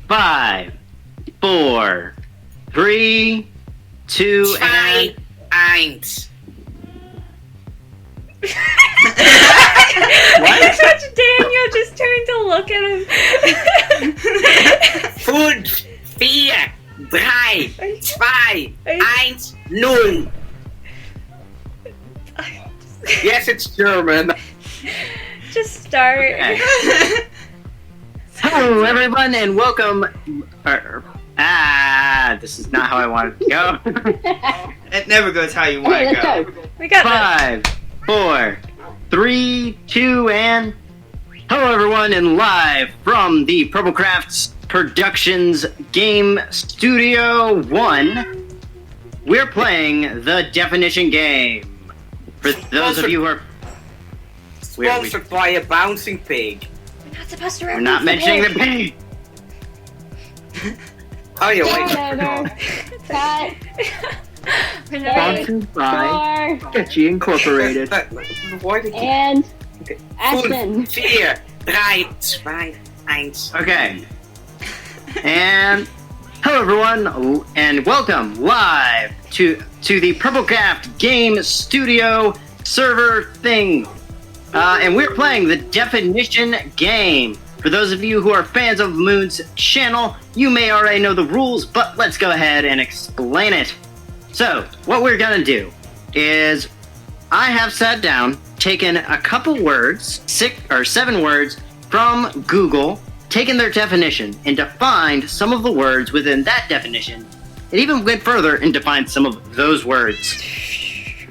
5, 4, 3, 2, and... 1. What? Watch Daniel just turned to look at him. 5, 4, 3, 2, 1, 0. Yes, it's German. Just start. Okay. Hello, everyone, and welcome... this is not how I wanted to go. It never goes how you want to go. We got 5, 4, 3, 2, and... Hello, everyone, and live from the Purplecrafts Productions Game Studio 1, we're playing the Definition game. For those of you who are... Sponsored by a bouncing pig. We're not supposed to We're not mentioning the pig. Oh, yeah, wait. Cut. We're not. Sponsored by Four. Sketchy Incorporated. Why did you... And 5, action. 4, 3, 2, 1. Okay. And... Hello, everyone, and welcome live to the Purplecraft Game Studio server thing. And we're playing the Definition game. For those of you who are fans of Moon's channel, you may already know the rules, but let's go ahead and explain it. So, what we're gonna do is, I have sat down, taken a couple words, 6 or 7 words from Google, taken their definition, and defined some of the words within that definition, and even went further and defined some of those words.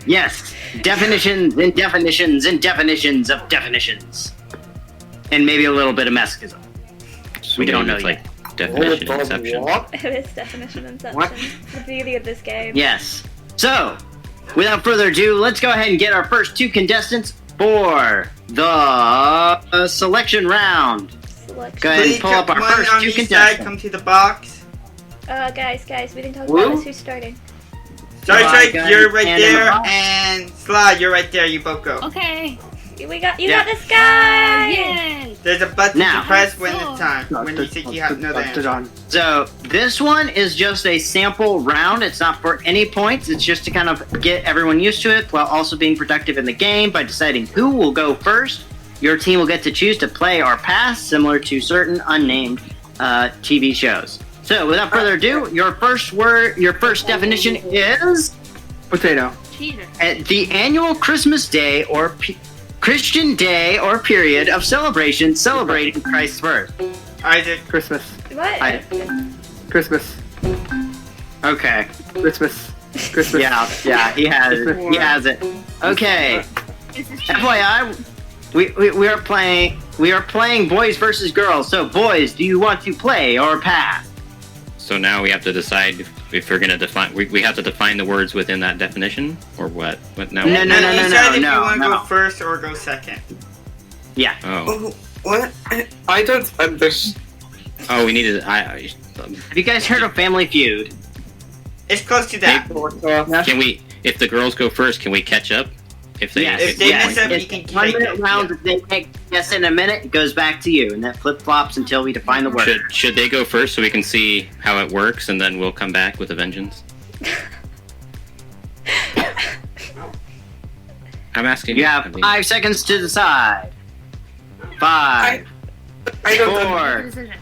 Yes, definitions and definitions and definitions of definitions. And maybe a little bit of masochism. So We don't maybe know it's yet. like definition inception. What? It is definition inception. What? The beauty of this game. Yes. So, without further ado, let's go ahead and get our first 2 contestants for the selection round. Selection. Go ahead and pull up our one first on 2 each side, contestants. come to the box. Guys, we didn't talk Woo? about this. Who's starting? Star Strike, Gun, you're right and in the there, box. and Slide, you're right there. You both go. Okay. You Yeah. got this guy. Yay. There's a button Now. to press when it's time. When you think you have no answer. on. So, this one is just a sample round. It's not for any points. It's just to kind of get everyone used to it while also being productive in the game by deciding who will go first. Your team will get to choose to play or pass, similar to certain unnamed TV shows. So, without further ado, your first definition is Potato. Cheater. at the annual Christmas Day or Christian day or period of celebration celebrating Christ's birth. Isaac, Christmas. What? Christmas. Okay. Christmas. Christmas. Yeah, he has it. He has it. Okay. This is cheating. FYI, we are playing boys versus girls. So, boys, do you want to play or pass? So now we have to decide if we're gonna define. We have to define the words within that definition, or what? What now? No, decide if you want to no. go first or go second. Yeah. Oh, What? I don't understand. oh, we needed. Have you guys heard of Family Feud? It's close to that. Can we? If the girls go first, can we catch up? If they, Yes. If they get mess points? up, you It's can 1 take minute it. round. If they make guess in a minute, it goes back to you, and that flip flops until we define the word. Should they go first so we can see how it works, and then we'll come back with a vengeance? I'm asking. You have I mean, 5 seconds to decide. 5, I don't 4, Decision.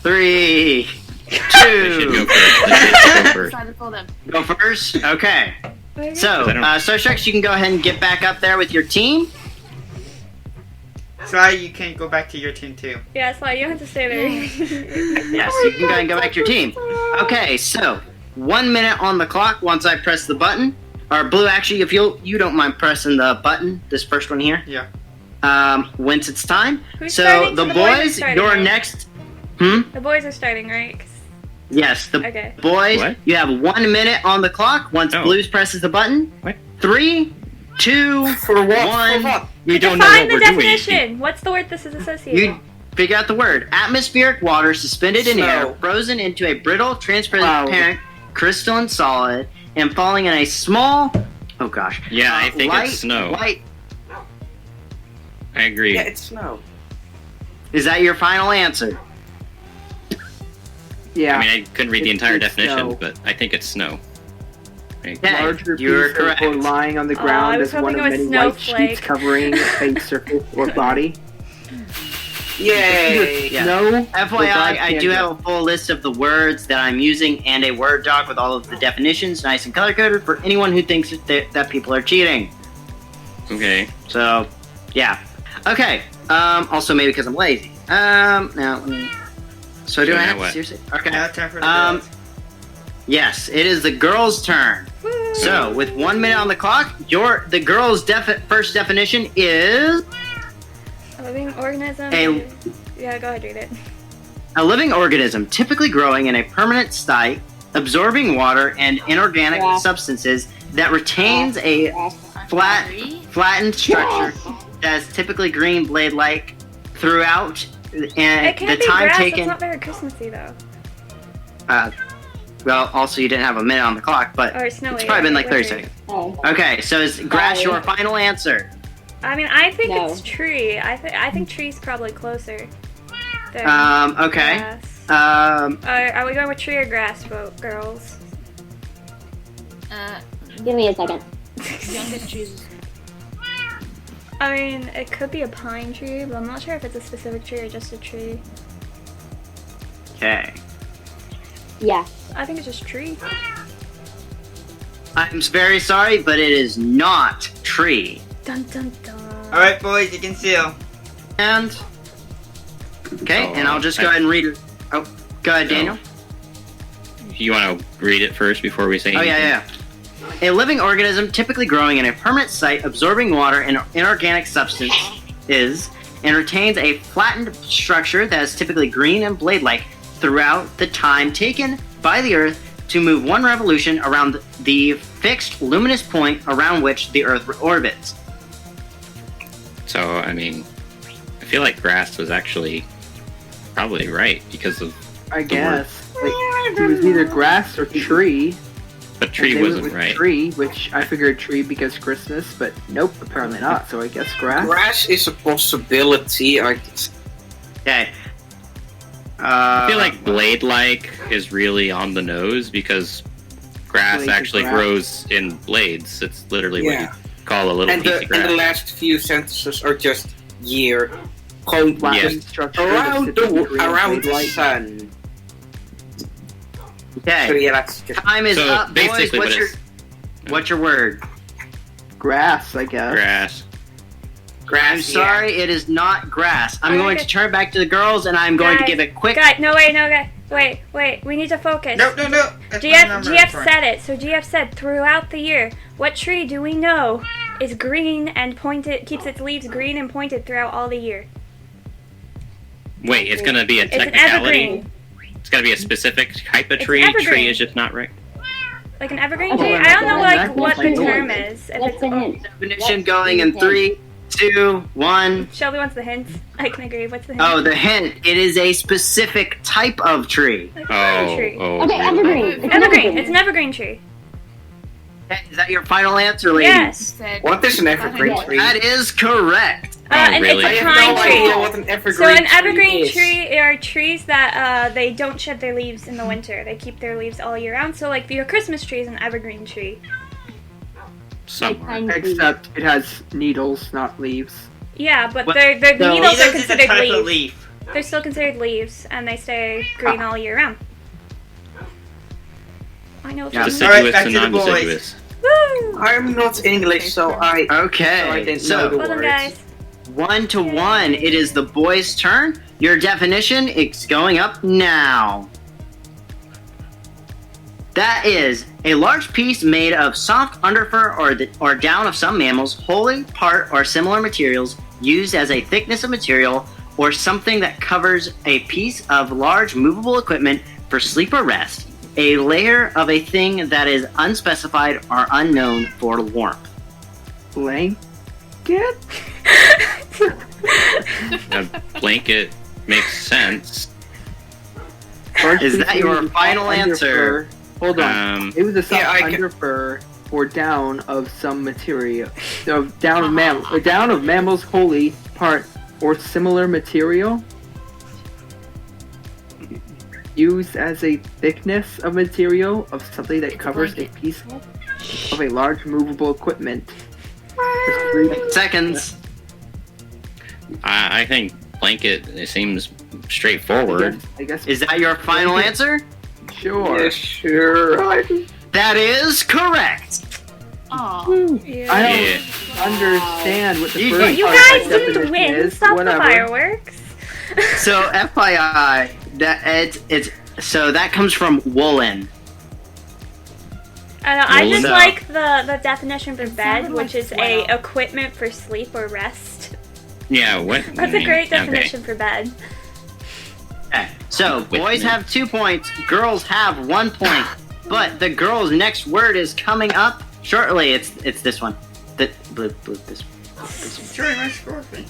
3, they should go 2. first. They should go first. Decided for them. Go first? Okay. Okay. So, I don't- Star Sharks, you can go ahead and get back up there with your team. Slide, you can go back to your team too. Yeah, Sly, you don't have to stay there. Yes, you can go ahead and go back to your team. Okay, so 1 minute on the clock once I press the button. Or Blue, actually, if you don't mind pressing the button, this first one here. Yeah. Once it's time. Who's So starting? the So the boys are boys, starting, you're right? next. The boys are starting, right? 'Cause- Yes, the Okay. boys. What? You have 1 minute on the clock. Once Oh. Blues presses the button. What? 3, 2, For what? 1. For what? We don't know Define what the we're doing. definition. What's the word this is associated You figure out the word. Atmospheric water suspended in air, Snow. frozen into a brittle, transparent crystalline solid, and falling in a small. Oh gosh. Yeah, I think light, it's snow. Light. I agree. Yeah, it's snow. Is that your final answer? Yeah. I mean, I couldn't read the It's- entire it's definition, snow. but I think it's snow. Right? Yeah. Larger you're piece correct. or lying on the I ground was as one hoping of it was many white snowflake. sheets covering a surface or body. Yay! Yeah. Snow. FYI, I do have a full list of the words that I'm using and a Word doc with all of the definitions, nice and color-coded, for anyone who thinks that people are cheating. Okay. So, yeah. Okay. Also, maybe because I'm lazy. Now, let me... So do So I now have to what? seriously? Okay. Now it's time for the Um, girls. Yes, it is the girls' turn. Woo. So, with 1 minute on the clock, the girls' first definition is A living organism. Yeah, go ahead, read it. a living organism typically growing in a permanent state, absorbing water and inorganic Yeah. substances that retains a flattened structure that is typically green blade-like throughout, and It the can't be time grass. taken. It's not very Christmassy though. Well, also you didn't have a minute on the clock, but Or snowy. it's probably been like 30 wintry. seconds. Oh. Okay, so is grass Sorry. your final answer? I mean, I think No. it's tree. I think tree's probably closer. Than Okay. grass. Um, Are we going with tree or grass, girls? Give me a second. Youngest chooses. I mean, it could be a pine tree, but I'm not sure if it's a specific tree or just a tree. okay. Yeah. I think it's just tree. I'm very sorry, but it is not tree. Dun dun dun. All right, boys, you can seal. And okay, Oh, and I'll just go ahead and read it. Oh, go ahead, Daniel. You want to read it first before we say Oh anything? yeah. A living organism typically growing in a permanent site, absorbing water and inorganic substance and retains a flattened structure that is typically green and blade-like throughout the time taken by the Earth to move one revolution around the fixed luminous point around which the Earth orbits. So, I mean, I feel like grass was actually probably right because of, I guess. Like, it was either grass or tree. but tree and they went wasn't with right. Tree, which I figured tree because Christmas, but nope, apparently not. So I guess grass. Grass is a possibility. Okay. I feel like blade-like is really on the nose because grass Blades of actually grass. grows in blades. It's literally what you Yeah. call a little And piece the, of and grass. the last few sentences are just year. Gewoon Flattened Yes. structure around that's typically green around the blade-like. sun. So Okay. yeah, that's just Time is So up, boys. basically What's what your it's- what's your word? Grass, I guess. grass. grass. I'm sorry, it is not grass. I'm going to turn it back to the girls, and I'm going to Guys, give a quick. Guys, no, wait. We need to focus. No. That's my GF number, GF fine. said it. So GF said throughout the year. What tree do we know is green and pointed, keeps its leaves green and pointed throughout all the year? Wait, it's gonna be a It's an technicality. evergreen. It's gotta be a specific type of It's tree. evergreen. Tree is just not right. Like an evergreen Okay, tree? I don't know that's what the like term yours. is. If What's it's the hint? Definition going in 3, 2, 1. Shelby wants the hints. I can agree. What's the hint? Oh, the hint. It is a specific type of tree. Like a pine tree. Oh, Okay, really? evergreen. It's an Evergreen. It's an evergreen tree. Okay, is that your final answer, ladies? Yes. Said, What is an evergreen Yeah. tree? That is correct. Oh, And really? I it's a have pine no tree. idea what an evergreen So an tree evergreen is. tree are trees that they don't shed their leaves in the winter. They keep their leaves all year round. So like your Christmas tree is an evergreen tree. Somewhere. Pine tree. Except it has needles, not leaves. Yeah, but What- their no. needles are Needles is a considered type of leaves. leaf. They're still considered leaves, and they stay green all year round. I know. Yeah. It's All right, Deciduous back and to the boys. non-deciduous. Woo! I'm not English, so I Okay. didn't know So, the Well done, words. guys. 1 to 1. It is the boys' turn. Your definition is going up now. That is a large piece made of soft underfur or down of some mammals, wholly, part, or similar materials used as a thickness of material or something that covers a piece of large movable equipment for sleep or rest. A layer of a thing that is unspecified or unknown for warmth. Blanket? A blanket makes sense. Large Is piece that your of final underfur. answer? Hold on. Um, It was a soft Yeah, I can- underfur or down of some material. Down of mammals wholly, part, or similar material. Used as a thickness of material of something that covers a piece of a large movable equipment. Seconds. I think blanket. It seems straightforward. I guess. Is that your final answer? Sure. Yes, sure. That is correct. Aw. Yeah. I don't Yeah. understand what the You- first You part of guys that didn't definition win. is. Stop the Whatever. fireworks. So FYI, that comes from woolen. I know, I just So- like the definition for It bed, sounded which like is swell. a equipment for sleep or rest. Yeah. What? That's a great Okay. definition for bed. Okay. So boys have 2 points, girls have 1 point. But the girls' next word is coming up shortly. It's this one. The blue this. Try my scorpion.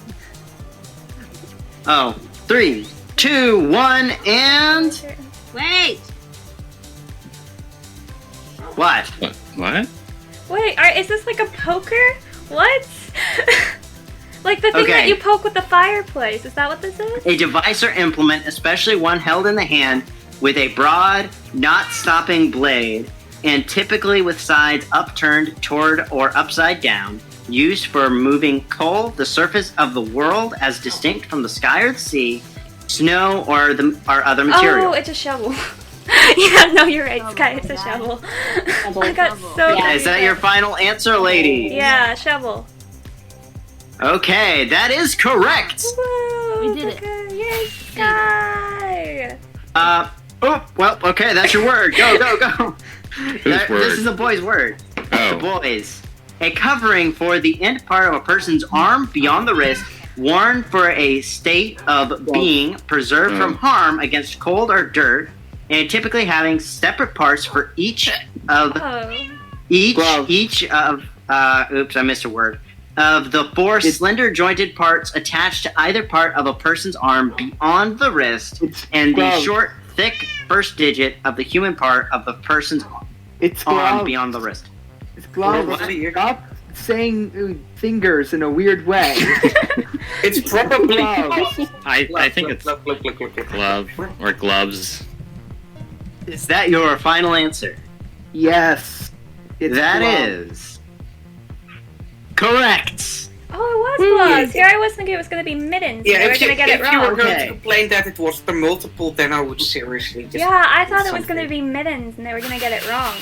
Oh, 3, 2, 1, and Wait. what? What? Wait, is this like a poker? What? Like the thing Okay. that you poke with the fireplace. Is that what this is? A device or implement, especially one held in the hand, with a broad, not-stopping blade, and typically with sides upturned toward or upside down, used for moving coal, the surface of the world as distinct from the sky or the sea, snow, or other material. Oh, it's a shovel. Yeah, no, you're right, Sky. It's a shovel. Shovel. I got Shovel. so Yeah. Is that your final answer, ladies? Yeah, shovel. Okay, that is correct. Woo! We did it. Okay, yay, Sky! Okay, that's your word. Go. Whose word? This is a boy's word. Oh. Boys. A covering for the end part of a person's arm beyond the wrist, worn for a state of being preserved from harm against cold or dirt, and typically having separate parts for each of Oh. oops, I missed a word. Of the four slender jointed parts attached to either part of a person's arm beyond the wrist, and the glove. short, thick first digit of the human part of the person's It's arm gloves. beyond the wrist. It's gloves. What? Stop saying fingers in a weird way. It's probably Gloves. I think it's Look. glove or gloves. Is that your final answer? Yes. It's That gloves. is correct. Oh, it was gloves. Here I was thinking it was going to be mittens. Yeah, they were if you, going to get it if you were wrong. going Okay. to complain that it was the multiple, then I would seriously just... Yeah, I thought it was something. going to be mittens and they were going to get it wrong.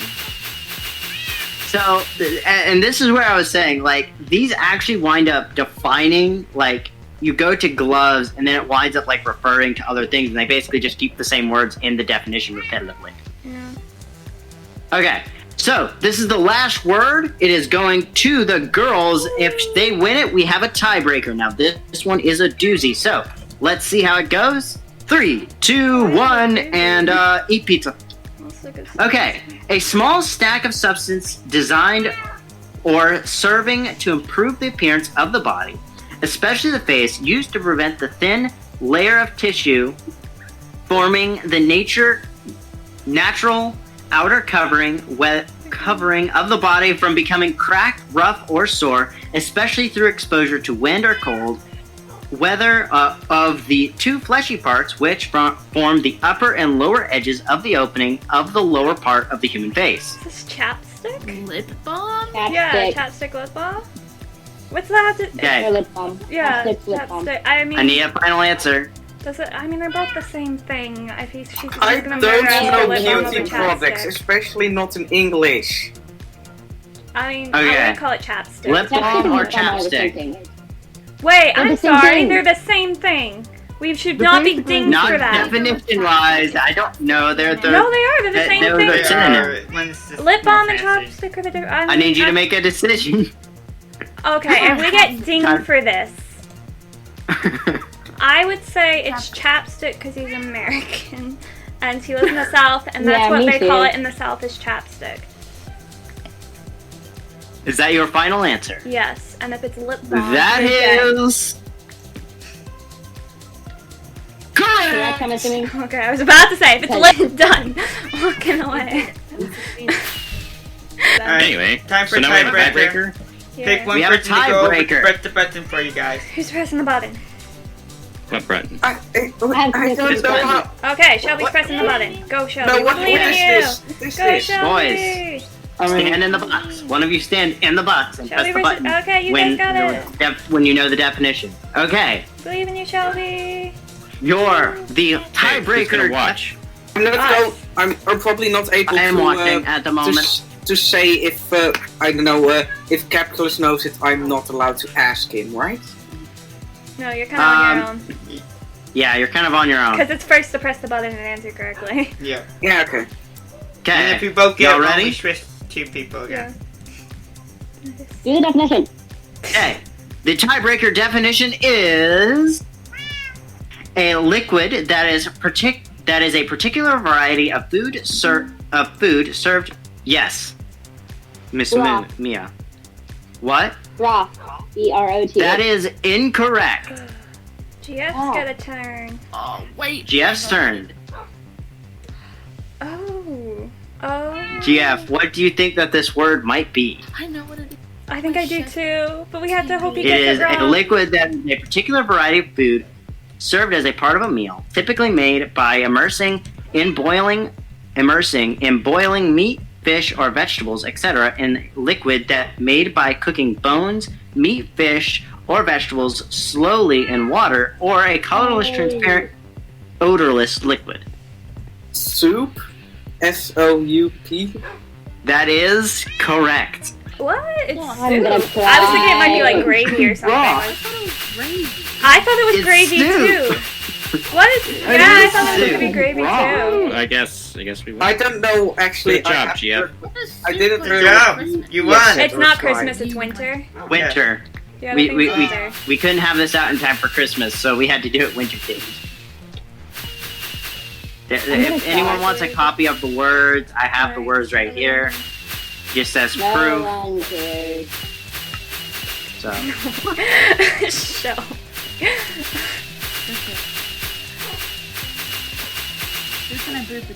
So, and this is where I was saying, like, these actually wind up defining, like, you go to gloves and then it winds up, like, referring to other things, and they basically just keep the same words in the definition repetitively. Yeah. Okay, so this is the last word. It is going to the girls. If they win it, we have a tiebreaker. Now, this one is a doozy, so let's see how it goes. 3, 2, 1, and eat pizza. That's a good Okay, a small stack of substance designed or serving to improve the appearance of the body, especially the face, used to prevent the thin layer of tissue forming the natural outer covering of the body from becoming cracked, rough, or sore, especially through exposure to wind or cold, whether of the two fleshy parts which form the upper and lower edges of the opening of the lower part of the human face. Is this chapstick? Lip balm? Yeah, Chapstick. chapstick lip balm. What's that? Or Okay, lip balm. Yeah, Chapstick, lip balm. chapstick. I mean, I need a final answer. does it? I mean, they're both the same thing. If she's I gonna don't murder us know for lip balm over beauty products, chapstick. especially not in English. I mean, I Okay. would call it chapstick. Lip Chapstick balm and or lip balm are the same chapstick? thing. Wait, They're I'm the same sorry. thing. They're the same thing. We should But not be basically- dinged Not for that. definition-wise, I don't know. They're the. No, they are. They're the they- same they're thing. the They synonym. are- one's just Lip more balm and fancy. chapstick are the different. I need you to make a decision. Okay, and we get dinged Time. for this. I would say it's chapstick because he's American and he lives in the South, and that's Yeah, what me they call too. it in the South is chapstick. Is that your final answer? Yes, and if it's lip balm, That you're dead. is So that's correct. coming to me. Okay, I was about to say if it's Okay. lip done, walking away. Alright, Anyway, time for so now we have a tiebreaker. tiebreaker. Here. Pick one We have a person to go over to tiebreaker. press the button for you guys. Who's pressing the button? What button? I don't know how. Okay, Shelby's What? pressing the button. Go, Shelby. No, We what believe in is you. this? What is Go, this? Shelby. Stand in the box. One of you stand in the box and Shelby press the button okay, you when, guys got it. when you know the definition. Okay, Believe in you, Shelby. you're the Hey, who's gonna tiebreaker. watch? I'm probably not able I am to. watching at the moment. To say if I don't know if Capitalist knows it, I'm not allowed to ask him, right? No, you're kind of on your own. Yeah, you're kind of on your own. Because it's first to press the button and answer correctly. Yeah. Yeah. Okay. And if Okay, we both get y'all it wrong, ready? we switch two people again. Do the definition. Okay. The tiebreaker definition is a liquid that is a particular variety of food served. Yes, Miss Raw. Mia. What? Broth. BROT. That is incorrect. GF's Oh. got a turn. Oh, wait. GF's turn. Oh. Oh. GF, what do you think that this word might be? I know what it is. I think I do too, but we have to hope he It gets is it a wrong. liquid that is a particular variety of food served as a part of a meal, typically made by immersing in boiling meat, fish, or vegetables, etc., in liquid that made by cooking bones, meat, fish, or vegetables slowly in water, or a colorless, transparent, odorless liquid. Soup. SOUP. That is correct. What? It's I'm gonna soup. I was thinking it might be like gravy or something. Raw. I thought it was gravy. I thought it was It's gravy soup. too. What is? Yeah, I is thought it was soup. gonna be gravy Raw. too. I guess we will. I don't know actually. Good job, I GF. What is I soup didn't like really- Good job. Christmas? You Yes. won. It's not That's right. Christmas. It's winter. Winter. Yeah, We, the we, thing's we, winter. we couldn't have this out in time for Christmas, so we had to do it winter themed. If anyone wants a copy of the words, I have the words right here. Just says No proof. one cares. So Show. Who's gonna boot the